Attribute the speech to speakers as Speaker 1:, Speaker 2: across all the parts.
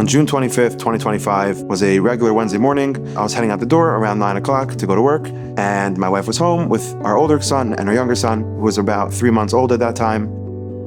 Speaker 1: On June 25th, 2025 was a regular Wednesday morning. I was heading out the door around 9 o'clock to go to work, and my wife was home with our older son and our younger son, who was about 3 months old at that time.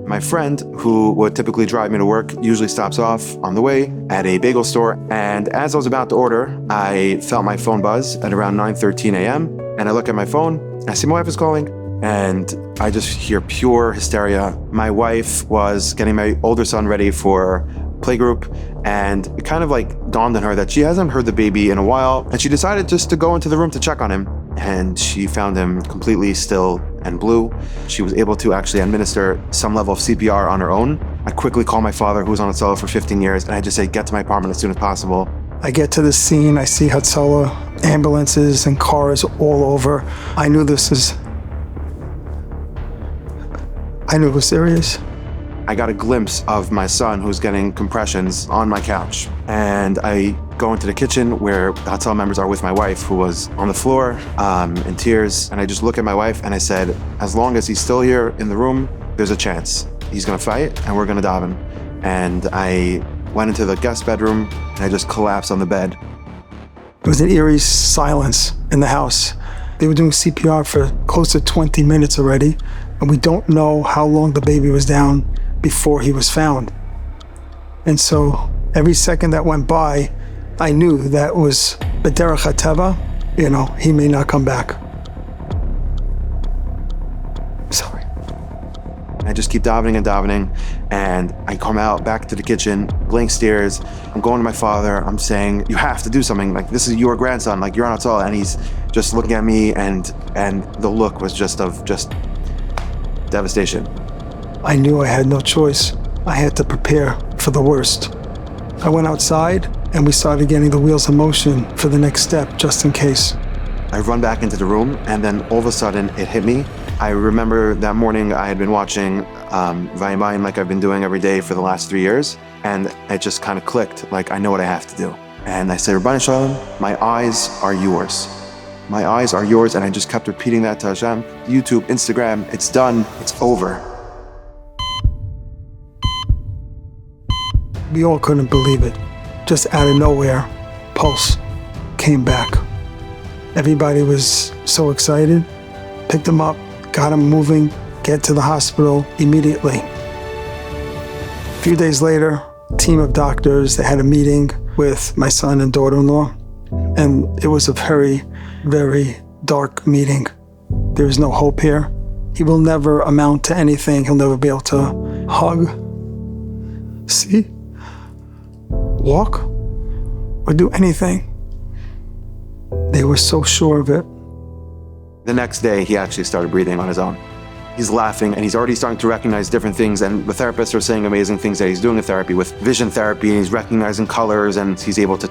Speaker 1: My friend, who would typically drive me to work, usually stops off on the way at a bagel store, and as I was about to order, I felt my phone buzz at around 9:13 a.m., and I look at my phone, I see my wife is calling, and I just hear pure hysteria. My wife was getting my older son ready for playgroup, and it kind of like dawned on her that she hasn't heard the baby in a while, and she decided just to go into the room to check on him, and she found him completely still and blue. She was able to actually administer some level of CPR on her own. I quickly call my father, who was on Hatzalah for 15 years, and I just say, get to my apartment as soon as possible.
Speaker 2: I get to the scene, I see Hatzalah, ambulances and cars all over. I knew it was serious.
Speaker 1: I got a glimpse of my son who's getting compressions on my couch. And I go into the kitchen where the Hatzalah members are with my wife, who was on the floor in tears. And I just look at my wife and I said, as long as he's still here in the room, there's a chance. He's gonna fight and we're gonna daven. And I went into the guest bedroom and I just collapsed on the bed.
Speaker 2: There was an eerie silence in the house. They were doing CPR for close to 20 minutes already, and we don't know how long the baby was down before he was found. And so every second that went by, I knew that was B'derech HaTeva, he may not come back. Sorry.
Speaker 1: I just keep davening and davening, and I come out back to the kitchen, blank stares. I'm going to my father. I'm saying, you have to do something. Like, this is your grandson. Like, you're on Hatzalah. And he's just looking at me, and the look was just devastation.
Speaker 2: I knew I had no choice. I had to prepare for the worst. I went outside, and we started getting the wheels in motion for the next step, just in case.
Speaker 1: I run back into the room, and then all of a sudden, it hit me. I remember that morning I had been watching Vayimaen like I've been doing every day for the last 3 years, and it just kind of clicked, like, I know what I have to do. And I said, Rabban Shalom, my eyes are yours. My eyes are yours, and I just kept repeating that to Hashem. YouTube, Instagram, it's done, it's over.
Speaker 2: We all couldn't believe it. Just out of nowhere, Pulse came back. Everybody was so excited. Picked him up, got him moving, get to the hospital immediately. A few days later, a team of doctors, they had a meeting with my son and daughter-in-law, and it was a very, very dark meeting. There is no hope here. He will never amount to anything. He'll never be able to hug, see, walk, or do anything. They were so sure of it.
Speaker 1: The next day, he actually started breathing on his own. He's laughing, and he's already starting to recognize different things, and the therapists are saying amazing things that he's doing in therapy with vision therapy, and he's recognizing colors, and he's able to,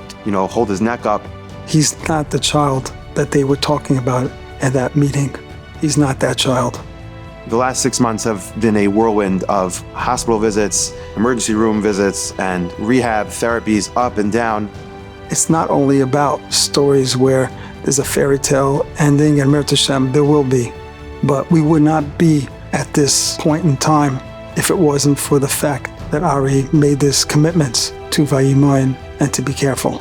Speaker 1: hold his neck up.
Speaker 2: He's not the child that they were talking about at that meeting. He's not that child.
Speaker 1: The last 6 months have been a whirlwind of hospital visits, emergency room visits, and rehab therapies up and down.
Speaker 2: It's not only about stories where there's a fairy tale ending, and Mir Hashem, there will be. But we would not be at this point in time if it wasn't for the fact that Ari made this commitment to Vayimaen and to be careful.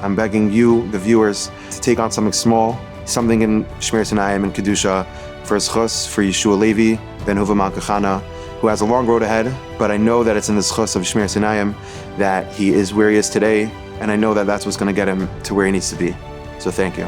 Speaker 1: I'm begging you, the viewers, to take on something small, something in Shmir Sinayim and Kedusha, for Schus, for Yeshua Levi, Ben Huva Malkachana, who has a long road ahead, but I know that it's in the Schus of Shmir Sinayim that he is where he is today, and I know that that's what's going to get him to where he needs to be. So thank you.